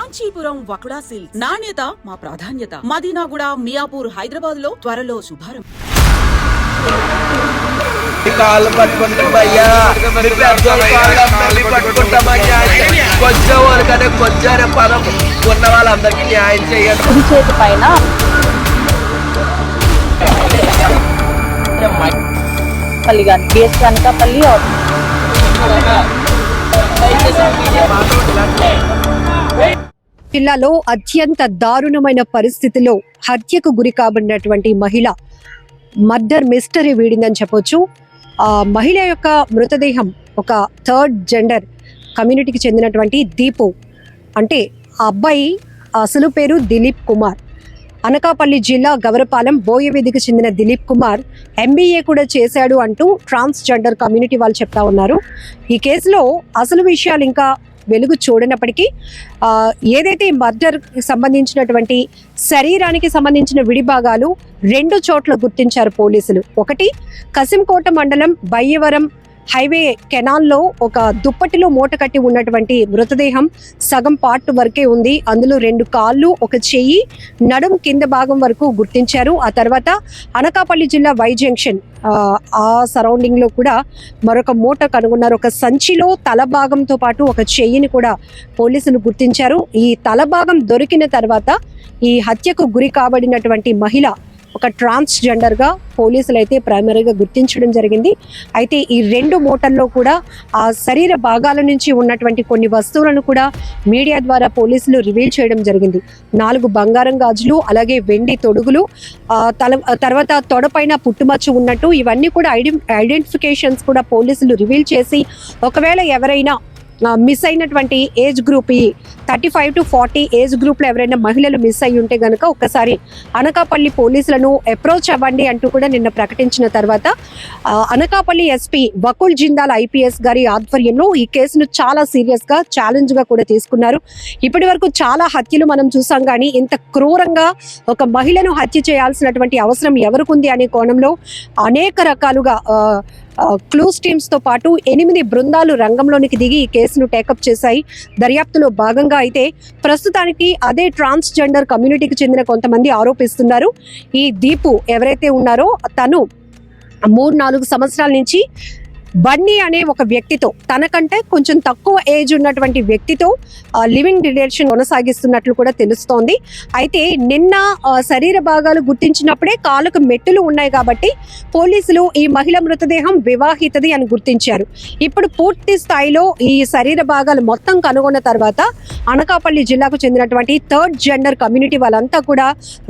Kanchipuram వకుడా silks నాణ్యత మా ప్రాధాన్యత. మదీనాగూడ, మియాపూర్, హైదరాబాద్ లో త్వరలో శుభారంభం. కాళ్ళు పట్టుకుంటామయ్యా, పట్టుకుంటామయ్యా. కొంచెం వాళ్ళకనే కొంచెం పదం ఉన్న వాళ్ళందరికీ న్యాయం చేయండి. కుడి చేతి పైన పల్లి కానీ బేస్ అనకాపల్లి జిల్లాలో అత్యంత దారుణమైన పరిస్థితిలో హత్యకు గురి కాబడినటువంటి మహిళ మర్డర్ మిస్టరీ వీడిందని చెప్పొచ్చు. ఆ మహిళ యొక్క మృతదేహం ఒక థర్డ్ జెండర్ కమ్యూనిటీకి చెందినటువంటి దీపు, అంటే ఆ అబ్బాయి అసలు పేరు దిలీప్ కుమార్. అనకాపల్లి జిల్లా గవరపాలెం బోయవీధికి చెందిన దిలీప్ కుమార్ MBA కూడా చేశాడు అంటూ ట్రాన్స్జెండర్ కమ్యూనిటీ వాళ్ళు చెప్తా ఉన్నారు. ఈ కేసులో అసలు విషయాలు ఇంకా వెలుగు చూడనప్పటికీ ఏదైతే మర్డర్ సంబంధించినటువంటి శరీరానికి సంబంధించిన విడిభాగాలు 2 చోట్ల గుర్తించారు పోలీసులు. ఒకటి కసింకోట మండలం బయ్యవరం హైవే కెనాల్లో ఒక దుప్పటిలో మూట కట్టి ఉన్నటువంటి మృతదేహం సగం పార్ట్ వరకే ఉంది. అందులో 2 కాళ్ళు, ఒక చెయ్యి, నడుం కింద భాగం వరకు గుర్తించారు. ఆ తర్వాత అనకాపల్లి జిల్లా వై జంక్షన్ ఆ సరౌండింగ్ లో కూడా మరొక మూట కనుగొన్నారు. ఒక సంచిలో తల భాగంతో పాటు ఒక చెయ్యిని కూడా పోలీసులు గుర్తించారు. ఈ తల భాగం దొరికిన తర్వాత ఈ హత్యకు గురి కాబడినటువంటి మహిళ ఒక ట్రాన్స్జెండర్ గా పోలీసులు అయితే ప్రైమరీగా గుర్తించడం జరిగింది. అయితే ఈ 2 మూటల్లో కూడా ఆ శరీర భాగాల నుంచి ఉన్నటువంటి కొన్ని వస్తువులను కూడా మీడియా ద్వారా పోలీసులు రివీల్ చేయడం జరిగింది. 4 బంగారం గాజులు, అలాగే వెండి తొడుగులు, తర్వాత తొడపైన పుట్టుమచ్చ ఉన్నట్టు ఇవన్నీ కూడా ఐడెంటిఫికేషన్స్ కూడా పోలీసులు రివీల్ చేసి, ఒకవేళ ఎవరైనా మిస్ అయినటువంటి ఏజ్ గ్రూప్, ఈ 35 to 40 ఏజ్ గ్రూప్లో ఎవరైనా మహిళలు మిస్ అయ్యి ఉంటే గనక ఒక్కసారి అనకాపల్లి పోలీసులను అప్రోచ్ అవ్వండి అంటూ కూడా నిన్న ప్రకటించిన తర్వాత అనకాపల్లి SP వకుల్ జిందాల్ IPS గారి ఆధ్వర్యంలో ఈ కేసును చాలా సీరియస్గా ఛాలెంజ్గా కూడా తీసుకున్నారు. ఇప్పటి వరకు చాలా హత్యలు మనం చూసాం, కానీ ఇంత క్రూరంగా ఒక మహిళను హత్య చేయాల్సినటువంటి అవసరం ఎవరికి ఉంది అనే కోణంలో అనేక రకాలుగా క్లూస్ టీమ్స్ తో పాటు 8 బృందాలు రంగంలోనికి దిగి ఈ కేసును టేకప్ చేశాయి. దర్యాప్తులో భాగంగా అయితే ప్రస్తుతానికి అదే ట్రాన్స్జెండర్ కమ్యూనిటీకి చెందిన కొంతమంది ఆరోపిస్తున్నారు, ఈ దీపు ఎవరైతే ఉన్నారో తను 3-4 సంవత్సరాల నుంచి బన్నీ అనే ఒక వ్యక్తితో, తనకంటే కొంచెం తక్కువ ఏజ్ ఉన్నటువంటి వ్యక్తితో లివింగ్ రిలేషన్ కొనసాగిస్తున్నట్లు కూడా తెలుస్తోంది. అయితే నిన్న శరీర భాగాలు గుర్తించినప్పుడే కాళ్ళకు మెట్టులు ఉన్నాయి కాబట్టి పోలీసులు ఈ మహిళ మృతదేహం వివాహితది అని గుర్తించారు. ఇప్పుడు పూర్తి స్థాయిలో ఈ శరీర భాగాలు మొత్తం కనుగొన్న తర్వాత అనకాపల్లి జిల్లాకు చెందినటువంటి థర్డ్ జెండర్ కమ్యూనిటీ వాళ్ళంతా కూడా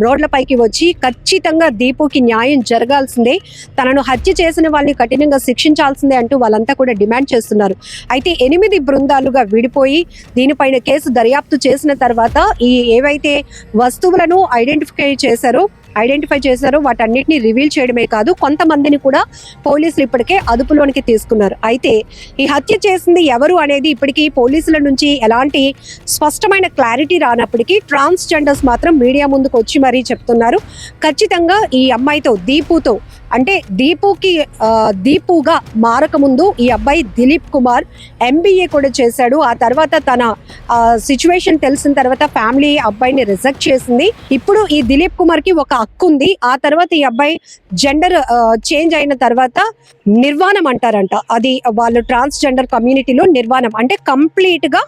రోడ్లపైకి వచ్చి ఖచ్చితంగా దీపుకి న్యాయం జరగాల్సిందే, తనను హత్య చేసిన వాళ్ళని కఠినంగా శిక్షించాల్సిందే అంటూ వాళ్ళంతా కూడా డిమాండ్ చేస్తున్నారు. అయితే 8 బృందాలుగా విడిపోయి దీనిపైన కేసు దర్యాప్తు చేసిన తర్వాత ఈ ఏవైతే వస్తువులను ఐడెంటిఫై చేశారో వాటన్నిటిని రివీల్ చేయడమే కాదు, కొంతమందిని కూడా పోలీసులు ఇప్పటికే అదుపులోనికి తీసుకున్నారు. అయితే ఈ హత్య చేసింది ఎవరు అనేది ఇప్పటికీ పోలీసుల నుంచి ఎలాంటి స్పష్టమైన క్లారిటీ రానప్పటికీ ట్రాన్స్జెండర్స్ మాత్రం మీడియా ముందుకు వచ్చి మరీ చెప్తున్నారు, ఖచ్చితంగా ఈ అమ్మాయితో దీపుతో, అంటే దీపుగా మారకముందు ఈ అబ్బాయి దిలీప్ కుమార్ MBA కూడా చేశాడు. ఆ తర్వాత తన సిచ్యువేషన్ తెలిసిన తర్వాత ఫ్యామిలీ అబ్బాయిని రిజెక్ట్ చేసింది. ఇప్పుడు ఈ దిలీప్ కుమార్ కి ఒక హక్కు ఉంది. ఆ తర్వాత ఈ అబ్బాయి జెండర్ చేంజ్ అయిన తర్వాత నిర్వాణం అంటారంట, అది వాళ్ళు ట్రాన్స్జెండర్ కమ్యూనిటీలో నిర్వాణం అంటే కంప్లీట్ గా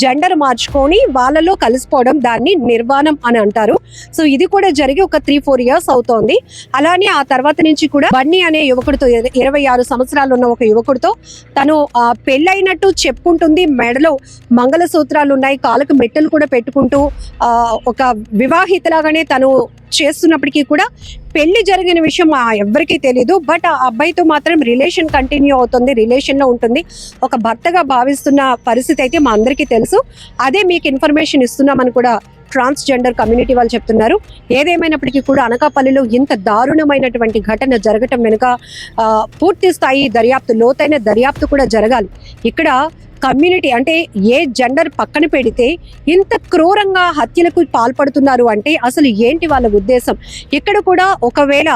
జెండర్ మార్చుకొని వాళ్ళలో కలిసిపోవడం, దాన్ని నిర్వాణం అని అంటారు. సో ఇది కూడా జరిగి ఒక 3-4 ఇయర్స్ అవుతోంది. అలానే ఆ తర్వాత నుంచి కూడా బన్నీ అనే యువకుడితో, 26 సంవత్సరాలు ఉన్న ఒక యువకుడితో తను పెళ్ళైనట్టు చెప్పుకుంటుంది, మెడలో మంగళసూత్రాలు ఉన్నాయి, కాళ్ళకు మెట్టలు కూడా పెట్టుకుంటూ ఒక వివాహితలాగానే తను చేస్తున్నప్పటికీ కూడా పెళ్లి జరిగిన విషయం ఎవరికీ తెలీదు. బట్ ఆ అబ్బాయితో మాత్రం రిలేషన్ కంటిన్యూ అవుతుంది, రిలేషన్లో ఉంటుంది, ఒక భర్తగా భావిస్తున్న పరిస్థితి అయితే మా అందరికీ తెలుసు. అదే మీకు ఇన్ఫర్మేషన్ ఇస్తున్నామని కూడా ట్రాన్స్జెండర్ కమ్యూనిటీ వాళ్ళు చెప్తున్నారు. ఏదేమైనప్పటికీ కూడా అనకాపల్లిలో ఇంత దారుణమైనటువంటి ఘటన జరగటం వెనుక పూర్తి స్థాయి దర్యాప్తు, లోతైన దర్యాప్తు కూడా జరగాలి. ఇక్కడ కమ్యూనిటీ అంటే ఏ జెండర్ పక్కన పెడితే ఇంత క్రూరంగా హత్యలకు పాల్పడుతున్నారు అంటే అసలు ఏంటి వాళ్ళ ఉద్దేశం? ఇక్కడ కూడా ఒకవేళ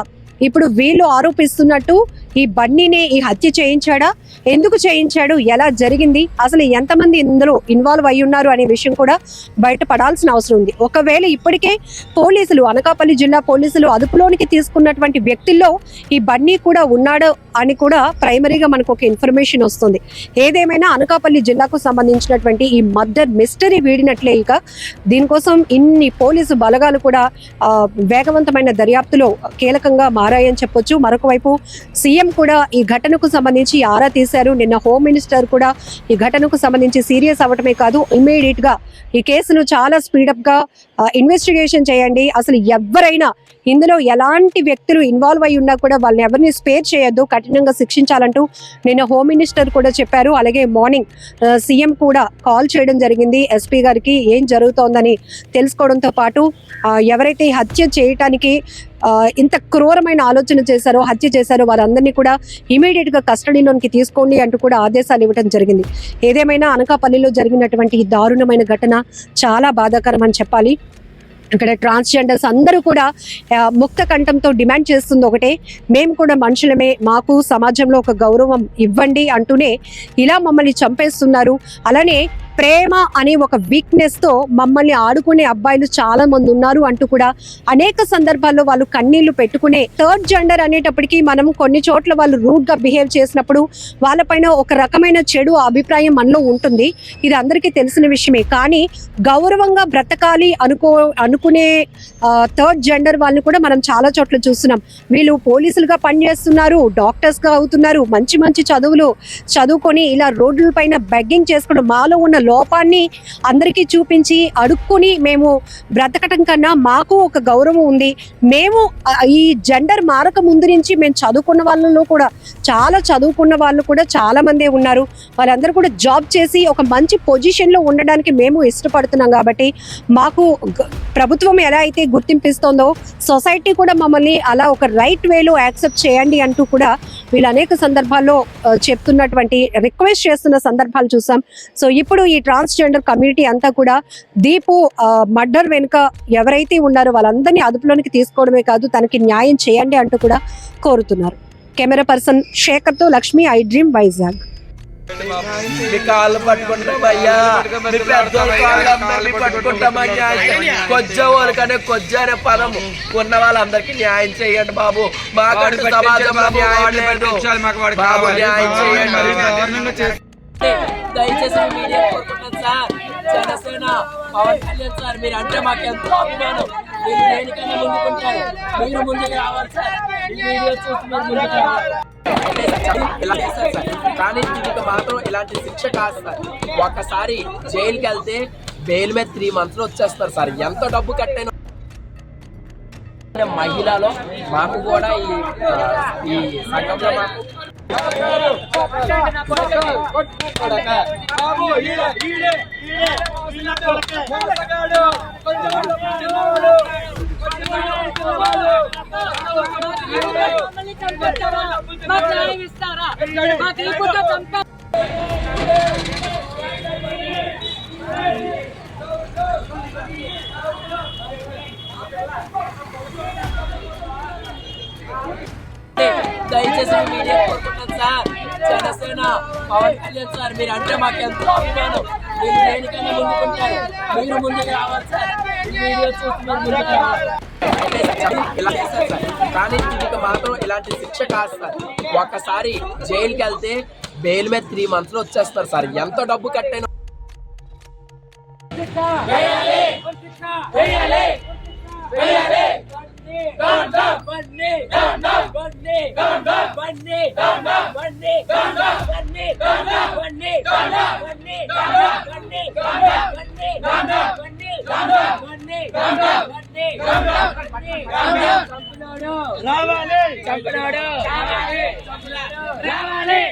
ఇప్పుడు వీళ్ళు ఆరోపిస్తున్నట్టు ఈ బన్నీనే ఈ హత్య చేయించాడా, ఎందుకు చేయించాడు, ఎలా జరిగింది, అసలు ఎంతమంది ఇందులో ఇన్వాల్వ్ అయి ఉన్నారు అనే విషయం కూడా బయటపడాల్సిన అవసరం ఉంది. ఒకవేళ ఇప్పటికే పోలీసులు, అనకాపల్లి జిల్లా పోలీసులు అదుపులోనికి తీసుకున్నటువంటి వ్యక్తుల్లో ఈ బన్నీ కూడా ఉన్నాడు అని కూడా ప్రైమరీగా మనకు ఒక ఇన్ఫర్మేషన్ వస్తుంది. ఏదేమైనా అనకాపల్లి జిల్లాకు సంబంధించినటువంటి ఈ మర్డర్ మిస్టరీ వీడినట్లే. ఇక దీనికోసం ఇన్ని పోలీసు బలగాలు కూడా వేగవంతమైన దర్యాప్తులో కీలకంగా మారాయని చెప్పొచ్చు. మరొక వైపు సీఎం కూడా ఈ ఘటనకు సంబంధించి ఆరా తీశారు. నిన్న హోమ్ మినిస్టర్ కూడా ఈ ఘటనకు సంబంధించి సీరియస్ అవ్వటమే కాదు, ఇమ్మీడియట్ గా ఈ కేసును చాలా స్పీడప్ గా ఇన్వెస్టిగేషన్ చేయండి, అసలు ఎవరైనా ఇందులో ఎలాంటి వ్యక్తులు ఇన్వాల్వ్ అయి ఉన్నా కూడా వాళ్ళని ఎవరిని స్పేర్ చేయొద్దు, కఠినంగా శిక్షించాలంటూ నిన్న హోమ్ మినిస్టర్ కూడా చెప్పారు. అలాగే మార్నింగ్ సీఎం కూడా కాల్ చేయడం జరిగింది ఎస్పీ గారికి, ఏం జరుగుతోందని తెలుసుకోవడంతో పాటు ఎవరైతే హత్య చేయటానికి ఇంత క్రూరమైన ఆలోచన చేశారో, హత్య చేశారో వారందరినీ కూడా ఇమీడియట్ గా కస్టడీలోనికి తీసుకోండి అంటూ కూడా ఆదేశాలు ఇవ్వడం జరిగింది. ఏదేమైనా అనకాపల్లిలో జరిగినటువంటి ఈ దారుణమైన ఘటన చాలా బాధాకరం అని చెప్పాలి. ఇక్కడ ట్రాన్స్జెండర్స్ అందరూ కూడా ముక్త కంఠంతో డిమాండ్ చేస్తుంది ఒకటే, మేము కూడా మనుషులమే, మాకు సమాజంలో ఒక గౌరవం ఇవ్వండి అంటూనే ఇలా మమ్మల్ని చంపేస్తున్నారు. అలానే ప్రేమ అనే ఒక వీక్నెస్ తో మమ్మల్ని ఆడుకునే అబ్బాయిలు చాలా మంది ఉన్నారు అంటూ కూడా అనేక సందర్భాల్లో వాళ్ళు కన్నీళ్లు పెట్టుకునే. థర్డ్ జెండర్ అనేటప్పటికీ మనం కొన్ని చోట్ల వాళ్ళు రూడ్ గా బిహేవ్ చేసినప్పుడు వాళ్ళపైన ఒక రకమైన చెడు అభిప్రాయం మనలో ఉంటుంది, ఇది అందరికీ తెలిసిన విషయమే. కానీ గౌరవంగా బ్రతకాలి అనుకునే థర్డ్ జెండర్ వాళ్ళని కూడా మనం చాలా చోట్ల చూస్తున్నాం. వీళ్ళు పోలీసులుగా పనిచేస్తున్నారు, డాక్టర్స్ గా అవుతున్నారు, మంచి మంచి చదువులు చదువుకొని ఇలా రోడ్ల పైన బెగ్గింగ్ చేసుకోవడం, మాలో ఉన్న లోపాన్ని అందరికీ చూపించి అడుక్కుని మేము బ్రతకటం కన్నా మాకు ఒక గౌరవం ఉంది, మేము ఈ జెండర్ మారక ముందు నుంచి మేము చదువుకున్న వాళ్ళలో కూడా చాలా చదువుకున్న వాళ్ళు కూడా చాలా మందే ఉన్నారు, వాళ్ళందరూ కూడా జాబ్ చేసి ఒక మంచి పొజిషన్లో ఉండడానికి మేము ఇష్టపడుతున్నాం. కాబట్టి మాకు ప్రభుత్వం ఎలా అయితే గుర్తింపిస్తోందో సొసైటీ కూడా మమ్మల్ని అలా ఒక రైట్ వేలో యాక్సెప్ట్ చేయండి అంటూ కూడా వీళ్ళు అనేక సందర్భాల్లో చెప్తున్నటువంటి, రిక్వెస్ట్ చేస్తున్న సందర్భాలు చూసాం. సో ఇప్పుడు ఈ ట్రాన్స్జెండర్ కమ్యూనిటీ అంతా కూడా దీపు మర్డర్ వెనుక ఎవరైతే ఉన్నారో వాళ్ళందరినీ అదుపులోనికి తీసుకోవడమే కాదు, తనకి న్యాయం చేయండి అంటూ కూడా కోరుతున్నారు. కెమెరా పర్సన్ శేఖర్తో లక్ష్మి, ఐ డ్రీమ్, వైజాగ్. మీ కాళ్ళు పట్టుకుంటామయ్యా, మీ పెద్దోళ్ళ కాళ్ళందరినీ పట్టుకుంటామయ్యా. కొంచెం వాళ్ళకనే కొంచెం అనే పదం ఉన్న వాళ్ళందరికీ న్యాయం చేయండి బాబు. మాకంటూ సమాజంలో న్యాయం లేదు బాబు, న్యాయం చేయండి. దయచేసి మీడియా కోరుకుంటున్నాను సార్, జనసేన పవన్ కళ్యాణ్ సార్ మీరు అంటే మాకు ఎంతో అభిమానం, మీరు దేనికైనా ముందుకుంటారు, మీరు ముందుకు రావాలి సార్, ఈ వీడియో చూసి మీరు ముందుకు రావాలి. ఇలా చేస్తారు సార్, కానీ దీనికి మాత్రం ఇలాంటి శిక్ష కాదు సార్. ఒక్కసారి జైలుకి వెళ్తే బెయిల్ మీద 3 months లో వచ్చేస్తారు సార్. ఎంత డబ్బు కట్టైనా మహిళలో మాకు కూడా ఈ సంఘంలో మాకు దయచేసి మీడియా కోరుకుంటున్నాను సార్, జనసేన పవన్ కళ్యాణ్ సార్ మీరు అంటే మాకు ఎంతో అభిమానం, మీరు దేనికైనా ముందుకుంటారు, మీరు ముందుకు రావాలి సార్, ఈ వీడియో చూసి మీరు ముందుకు రావాలి. ఇలా చేస్తారు సార్, కానీ దీనికి మాత్రం ఇలాంటి శిక్ష కాదు సార్. ఒక్కసారి జైలుకి వెళ్తే బెయిల్ మీద 3 months లో వచ్చేస్తారు సార్. ఎంత డబ్బు కట్టైనా రావాలి.